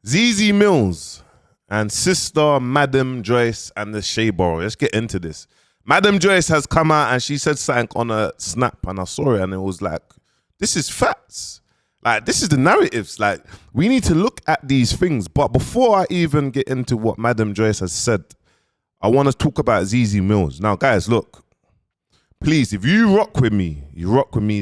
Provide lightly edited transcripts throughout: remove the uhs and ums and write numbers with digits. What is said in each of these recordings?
Zeze Millz and sister Madam Joyce and the Shadeborough. Let's get into this. Madam Joyce has come out and she said something on a snap and I saw it and it was like, this is facts. Like, this is the narratives. Like, we need to look at these things. But before I even get into what Madam Joyce has said, I want to talk about Zeze Millz. Now, guys, look. Please, if you rock with me,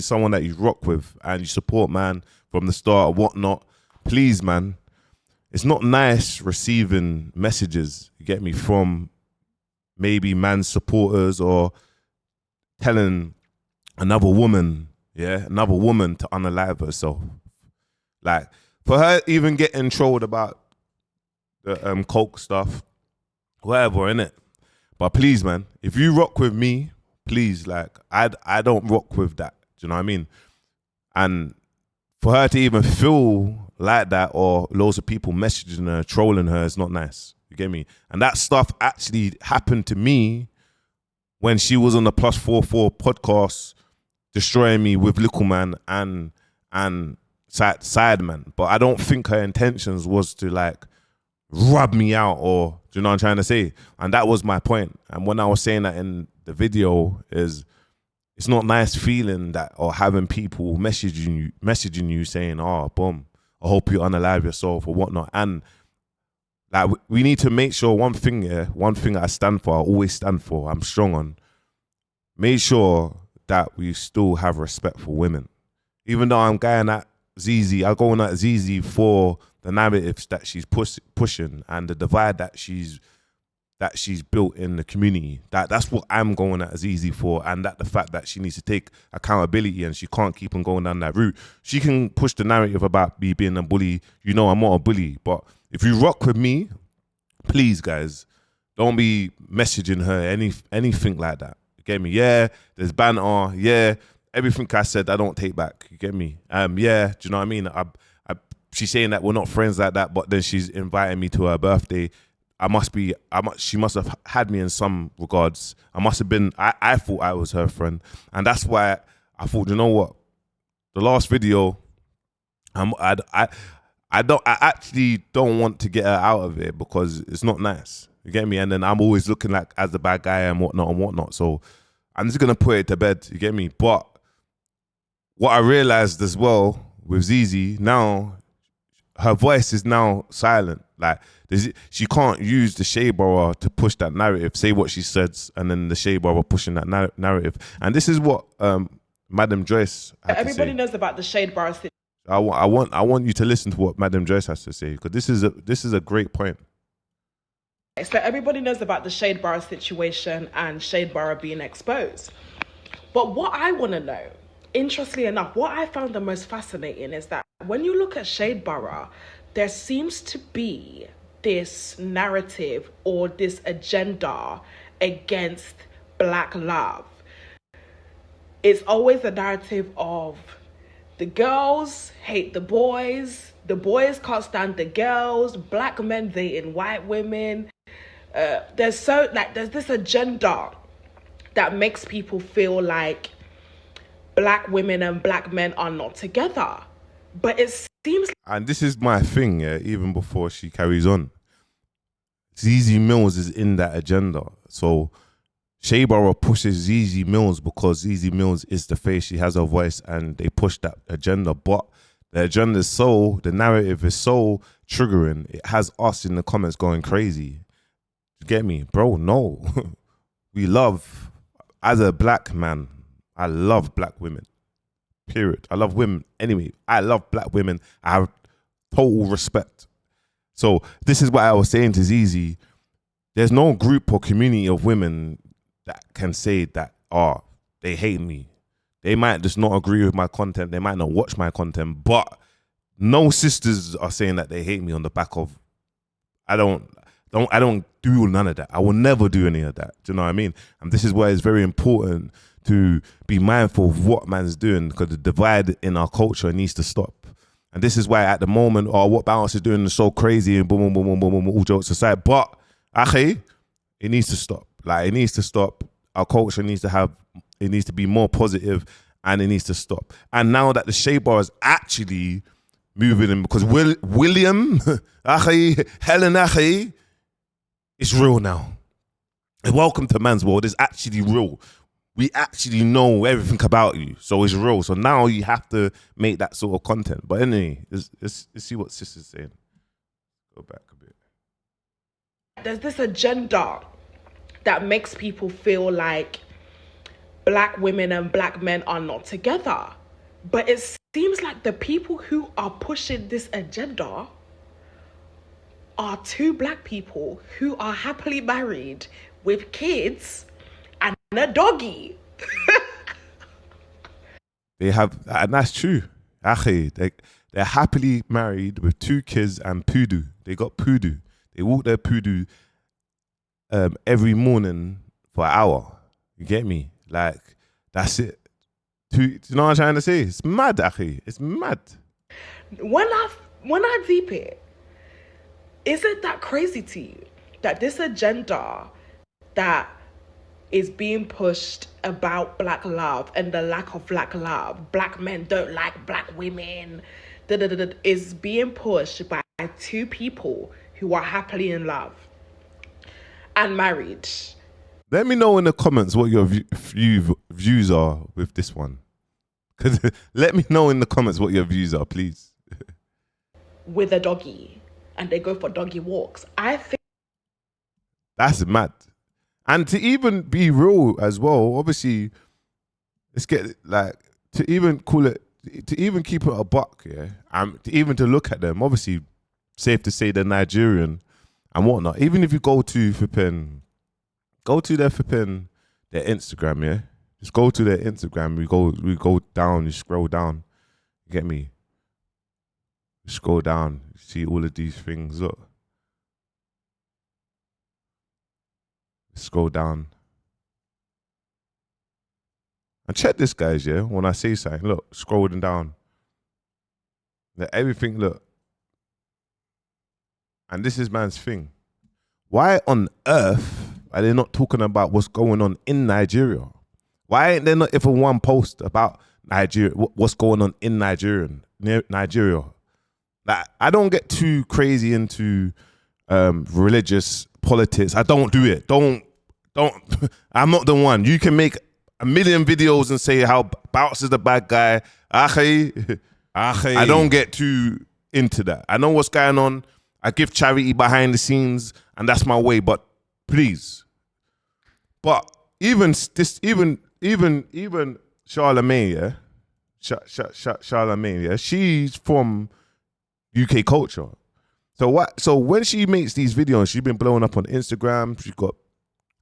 someone that you rock with and you support, man, from the start or whatnot, please, man, it's not nice receiving messages, you get me, from maybe man's supporters or telling another woman to unalive herself. Like, for her even getting trolled about the coke stuff, whatever, innit? But please, man, if you rock with me, please, like, I don't rock with that. Do you know what I mean? And for her to even feel like that or loads of people messaging her, trolling her, is not nice. You get me? And that stuff actually happened to me when she was on the +44 podcast destroying me with Little Man and Sideman. But I don't think her intentions was to, like, rub me out or, do you know what I'm trying to say? And that was my point. And when I was saying that in the video, is it's not nice feeling that or having people messaging you saying, oh, boom, I hope you unalive yourself or whatnot. And like, we need to make sure one thing I stand for, I always stand for, I'm strong on, make sure that we still have respect for women. Even though I'm going at Zeze, I go on at Zeze for the narratives that she's pushing and the divide that she's built in the community. That's what I'm going at Zeze for, and that the fact that she needs to take accountability and she can't keep on going down that route. She can push the narrative about me being a bully. You know I'm not a bully, but if you rock with me, please, guys, don't be messaging her anything like that. You get me? Yeah, there's banter. Yeah, everything I said, I don't take back. You get me? Yeah, do you know what I mean? She's saying that we're not friends like that, but then she's inviting me to her birthday. She must have had me in some regards. I thought I was her friend. And that's why I thought, you know what? The last video, I actually don't want to get her out of it because it's not nice. You get me? And then I'm always looking like as the bad guy and whatnot. So I'm just going to put it to bed. You get me? But what I realized as well with Zeze, now her voice is now silent. Like, she can't use the Shadeborough to push that narrative, say what she says, and then the Shadeborough pushing that narrative. And this is what Madam Joyce had Everybody to say. knows about the Shadeborough situation. I want you to listen to what Madam Joyce has to say, because this is a great point. So everybody knows about the Shadeborough situation and Shadeborough being exposed. But what I want to know, interestingly enough, what I found the most fascinating is that when you look at Shadeborough, there seems to be this narrative or this agenda against Black love. It's always a narrative of the girls hate the boys can't stand the girls, Black men dating white women. There's this agenda that makes people feel like Black women and Black men are not together. But it seems like... And this is my thing, yeah, even before she carries on. Zeze Millz is in that agenda. So Shadeborough pushes Zeze Millz because Zeze Millz is the face, she has her voice, and they push that agenda. But the agenda is the narrative is so triggering, it has us in the comments going crazy. You get me? Bro, no. We love, as a Black man, I love Black women. Period. I love women. Anyway, I love Black women. I have total respect. So this is what I was saying to Zeze. There's no group or community of women that can say that, they hate me. They might just not agree with my content. They might not watch my content. But no sisters are saying that they hate me on the back of, I don't do none of that. I will never do any of that. Do you know what I mean? And this is why it's very important to be mindful of what man's doing, because the divide in our culture needs to stop. And this is why at the moment, what Bounce is doing is so crazy and boom, boom, boom, boom, boom, boom, all jokes aside. But Ackhiii, it needs to stop. Like, it needs to stop. Our culture needs to be more positive, and it needs to stop. And now that the Shadeborough is actually moving in because William, Ackhiii, Helen Ackhiii, it's real now. And welcome to man's world. It's actually real. We actually know everything about you, so it's real. So now you have to make that sort of content. But anyway, let's see what Sis is saying. Go back a bit. There's this agenda that makes people feel like black women and black men are not together. But it seems like the people who are pushing this agenda are two black people who are happily married with kids and a doggy. They have, and that's true. Ackhiii, they're happily married with 2 kids and poodoo. They got poodoo. They walk their poodoo every morning for an hour. You get me? Like, that's it. Do you know what I'm trying to say? It's mad, Ackhiii. It's mad. When I deep it, is it that crazy to you that this agenda that is being pushed about black love and the lack of black love, black men don't like black women, is being pushed by 2 people who are happily in love and married? Let me know in the comments what your views are with this one. Let me know in the comments what your views are, please. With a doggy, and they go for doggy walks. I think that's mad. And to even be real as well, obviously, let's get like to even call it, to even keep it a buck, yeah. To look at them, obviously, safe to say they're Nigerian and whatnot. Even if you go to their Instagram, yeah. Just go to their Instagram. We go down. You scroll down. You get me? You scroll down. You see all of these things. Look. Scroll down. And check this, guys, yeah? When I say something, look, scrolling down. Everything, look. And this is man's thing. Why on earth are they not talking about what's going on in Nigeria? Why ain't there not even one post about Nigeria, what's going on in Nigeria? Like, I don't get too crazy into religious politics. I don't do it. Don't. I'm not the one. You can make a million videos and say how Bounce is the bad guy. Ackhiii. I don't get too into that. I know what's going on. I give charity behind the scenes, and that's my way. But please. But even Charlemagne, yeah, Charlemagne, yeah, she's from UK culture. So what? So when she makes these videos, she's been blowing up on Instagram. She's got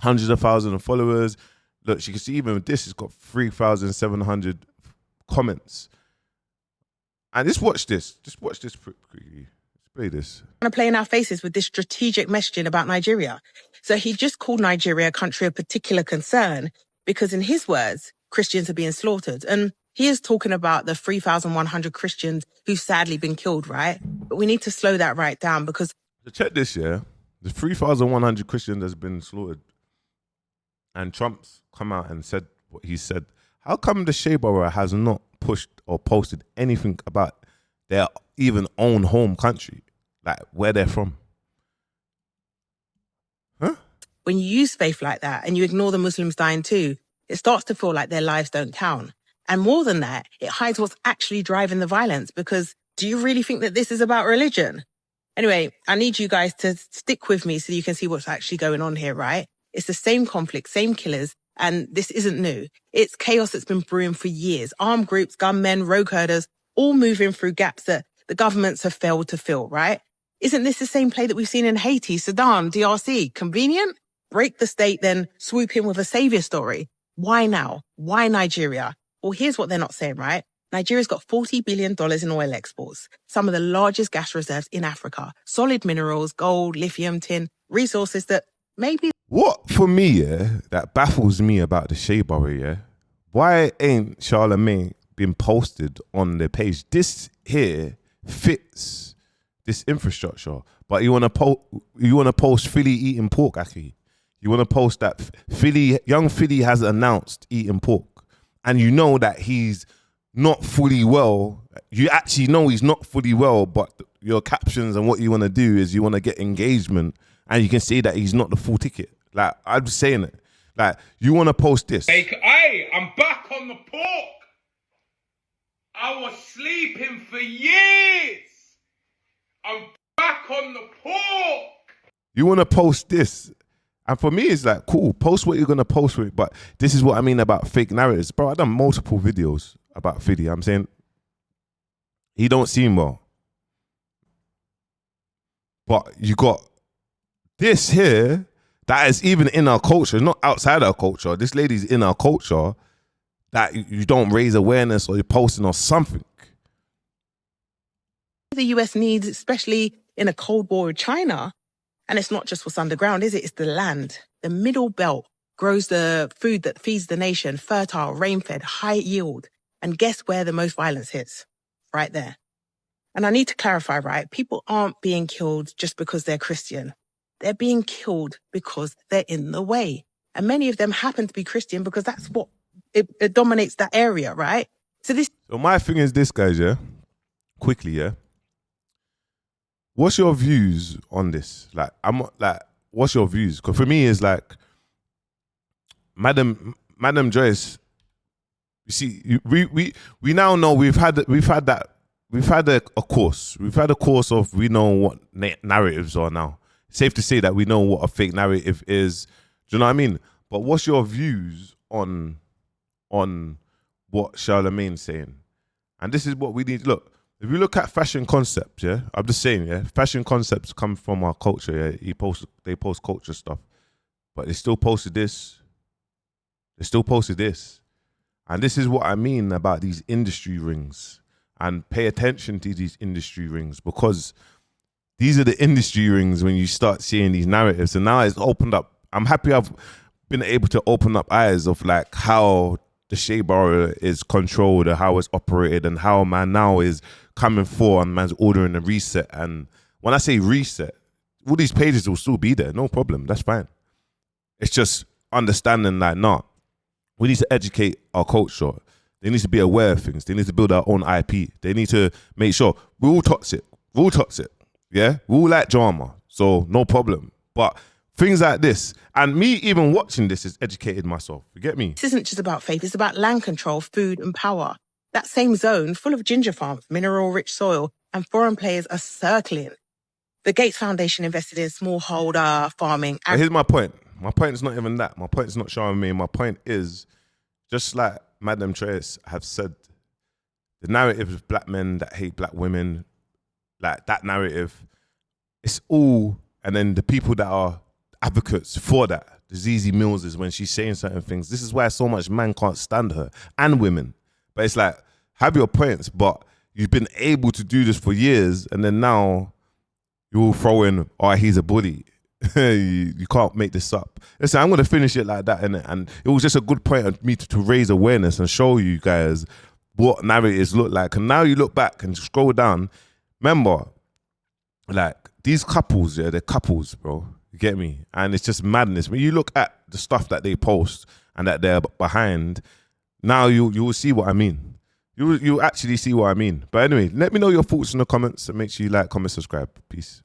hundreds of thousands of followers. Look, she can see even with this, it's got 3,700 comments. And just watch this. Just watch this quickly. Let's play this. To play in our faces with this strategic messaging about Nigeria. So he just called Nigeria a country of particular concern because, in his words, Christians are being slaughtered. And he is talking about the 3,100 Christians who've sadly been killed, right? But we need to slow that right down because... So check this, yeah. The 3,100 Christians has been slaughtered. And Trump's come out and said what he said. How come the Shadeborough has not pushed or posted anything about their even own home country? Like where they're from? Huh? When you use faith like that and you ignore the Muslims dying too, it starts to feel like their lives don't count. And more than that, it hides what's actually driving the violence, because do you really think that this is about religion? Anyway, I need you guys to stick with me so you can see what's actually going on here, right? It's the same conflict, same killers, and this isn't new. It's chaos that's been brewing for years. Armed groups, gunmen, rogue herders, all moving through gaps that the governments have failed to fill, right? Isn't this the same play that we've seen in Haiti, Sudan, DRC? Convenient? Break the state, then swoop in with a savior story. Why now? Why Nigeria? Well, here's what they're not saying, right? Nigeria's got $40 billion in oil exports, some of the largest gas reserves in Africa, solid minerals, gold, lithium, tin, resources that maybe... What, for me, yeah, that baffles me about the Shadeborough, yeah? Why ain't Charlemagne been posted on their page? This here fits this infrastructure, but you want to post Philly eating pork, Ackhiii. You want to post that young Philly has announced eating pork, and you know that he's not fully well. You actually know he's not fully well, but your captions and what you want to do is you want to get engagement, and you can see that he's not the full ticket. Like, I'm saying it. Like, you want to post this. Hey, I'm back on the pork. I was sleeping for years. I'm back on the pork. You want to post this. And for me, it's like, cool, post what you're going to post with it. But this is what I mean about fake narratives. Bro, I've done multiple videos about Fiddy. I'm saying he don't seem well. But you got this here that is even in our culture, not outside our culture. This lady's in our culture that you don't raise awareness or you're posting or something. The US needs, especially in a Cold War with China, and it's not just what's underground, is it? It's the land. The Middle Belt grows the food that feeds the nation, fertile, rain-fed, high yield. And guess where the most violence hits? Right there. And I need to clarify, right? People aren't being killed just because they're Christian. They're being killed because they're in the way. And many of them happen to be Christian because that's what it dominates that area, right? So my thing is this, guys, yeah? Quickly, yeah? What's your views on this? What's your views? Because for me, it's like, Madam Joyce. You see, we now know we've had a course. We've had a course of we know what narratives are now. Safe to say that we know what a fake narrative is. Do you know what I mean? But what's your views on what Charlemagne's saying? And this is what we need. Look. If you look at fashion concepts, yeah, I'm just saying, yeah, fashion concepts come from our culture, yeah. They post culture stuff, but they still posted this. They still posted this, and this is what I mean about these industry rings. And pay attention to these industry rings, because these are the industry rings when you start seeing these narratives. And now it's opened up. I'm happy I've been able to open up eyes of like how the Shadeborough is controlled, or how it's operated, and how man now is coming for and man's ordering a reset. And when I say reset, all these pages will still be there, no problem, that's fine. It's just understanding that, nah, we need to educate our culture. They need to be aware of things. They need to build our own IP. They need to make sure we're all toxic, yeah? We all like drama, so no problem. But things like this, and me even watching this has educated myself, you get me? This isn't just about faith, it's about land control, food and power. That same zone, full of ginger farms, mineral-rich soil, and foreign players are circling. The Gates Foundation invested in smallholder farming. But here's my point. My point is not even that. My point is not showing me. My point is, just like Madam Joyce have said, the narrative of black men that hate black women, like that narrative, it's all, and then the people that are advocates for that, the Zeze Millz, is when she's saying certain things. This is why so much man can't stand her, and women. But it's like, have your points, but you've been able to do this for years, and then now you'll throw in, oh, he's a bully. you can't make this up. Listen, I'm going to finish it like that, innit? And it was just a good point of me to raise awareness and show you guys what narratives look like. And now you look back and scroll down, remember, like, these couples, yeah, they're couples, bro. You get me? And it's just madness. When you look at the stuff that they post and that they're behind, now you will see what I mean. You'll actually see what I mean. But anyway, let me know your thoughts in the comments, and make sure you like, comment, subscribe. Peace.